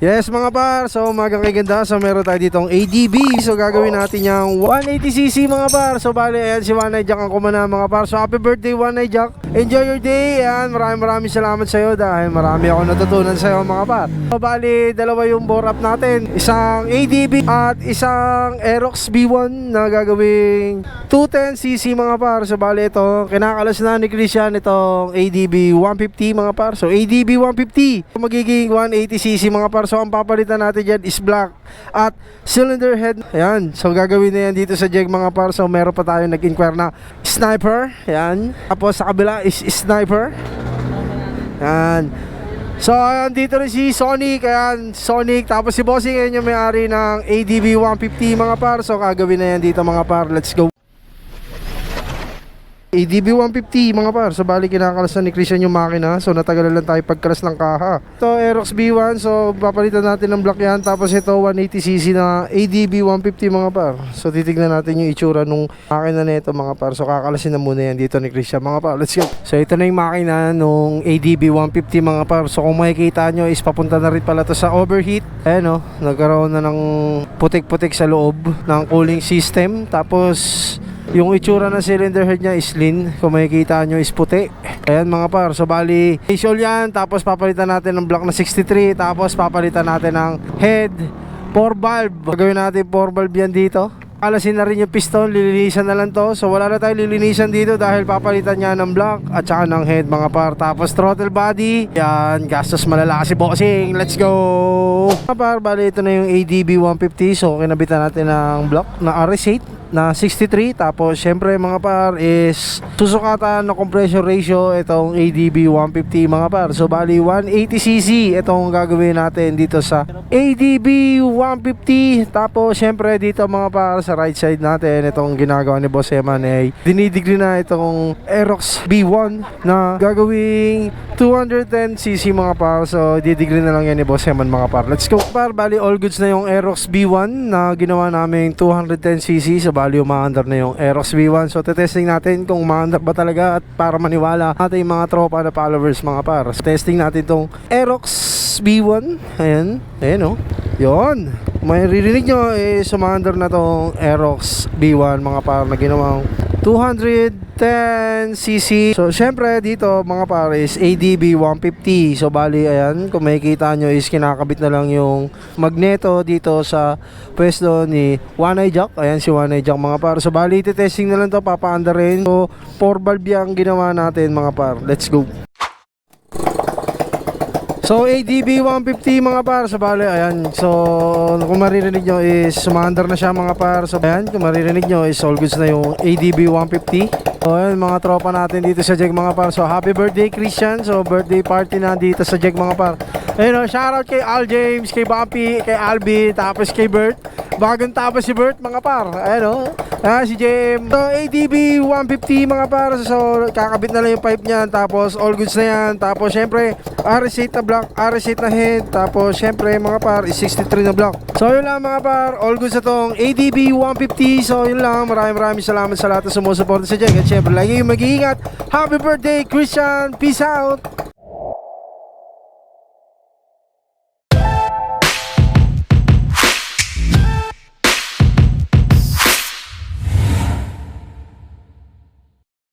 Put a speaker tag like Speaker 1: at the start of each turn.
Speaker 1: Yes mga par, so umagang kaganda. So meron tayo ditong ADB. So gagawin natin yung 180cc mga par. So bali, ayan si One Eye Jack ang kumana mga par. So happy birthday One Eye Jack. Enjoy your day. Ayan, maraming salamat sa iyo dahil marami ako natutunan sa iyo mga par. So bali, dalawa yung bore up natin. Isang ADB at isang Aerox B1 na gagawing 210cc mga par. So bali ito, kinakalas na ni Christian itong ADB 150 mga par. So ADB 150 magiging 180cc mga par. So ang papalitan natin dyan is black at cylinder head. Ayan, so gagawin na yan dito sa Jeg mga par. So meron pa tayo nag-inquire na sniper. Ayan, tapos sa kabila is sniper. Ayan. So ayan, dito rin si Sonic. Ayan, Sonic. Tapos si Bossing, ayan yung may-ari ng ADB 150 mga par. So gagawin na yan dito mga par. Let's go. ADB 150 mga par. So bali kinakalasan ni Christian yung makina. So natagalan lang tayo pagkalas ng kaha. Ito Aerox B1. So papalitan natin ng block yan. Tapos ito 180cc na ADB 150 mga par. So titignan natin yung itsura nung makina na ito mga par. So kakalasin na muna yan dito ni Christian mga par. Let's go. So ito na yung makina nung ADB 150 mga par. So kung makikita nyo is papunta na rin pala to sa overheat. Ayan o, nagkaroon na ng putik-putik sa loob ng cooling system. Tapos yung itsura ng cylinder head niya is lean. Kung makikita nyo is puti. Ayan mga par. So bali facial yan. Tapos papalitan natin ng block na 63. Tapos papalitan natin ng head 4 valve. Gagawin natin 4 valve yan dito. Alasin na rin yung piston. Lilinisan na lang to. So wala na tayo lilinisan dito dahil papalitan niya ng block at saka ng head mga par. Tapos throttle body. Yan, gastos malala si Bossing. Let's go mga par. Bali ito na yung ADB 150. So kinabitan natin ng block na RS8 na 63. Tapos syempre mga par is susukatan na compression ratio itong ADB 150 mga par. So bali 180cc itong gagawin natin dito sa ADB 150. Tapos syempre dito mga par sa right side natin itong ginagawa ni Boss Eman ay dinidegree na itong Aerox B1 na gagawing 210cc mga par. So didegree na lang yan ni Boss Eman mga par. Let's go par. Bali all goods na yung Aerox B1 na ginawa namin 210cc. So bali umaandar na yung Aerox B1. So testing natin kung umaandar ba talaga at para maniwala natin yung mga tropa na followers mga par. So, testing natin tong Aerox B1. Ayan, ayan o. Yun, may ririnig nyo is umaandar na tong Aerox B1 mga par na ginawang 210cc. So syempre dito mga par is ADB 150. So bali ayan, kung makikita nyo is kinakabit na lang yung magneto dito sa pwesto ni One Eye Jack. Ayan si One Eye Jack mga par. So bali testing na lang to, papaandar rin. So 4 valve yung ginawa natin mga par. Let's go. So ADB 150 mga par. So bali ayan. So kung maririnig nyo is sumaandar na siya mga par. So ayan, kung maririnig nyo is all goods na yung ADB 150. So ayan mga tropa natin dito sa Jeg mga par. So happy birthday Christian. So birthday party na dito sa Jeg mga par. Ayun o, shoutout kay Al James, kay Bumpy, kay Albi, tapos kay Bert. Bagong tapos si Bert mga par. Ayun o, si JM. So ADB 150 mga par. So kakabit na lang yung pipe niyan. Tapos all goods na yan. Tapos syempre RS8 na block, RS8 na head. Tapos syempre mga par is 63 na block. So yun lang mga par, all goods na tong ADB 150. So yun lang, maraming salamat sa lahat na sumusuporta sa Jeg. At syempre lagi yung mag-iingat. Happy birthday Christian, peace out.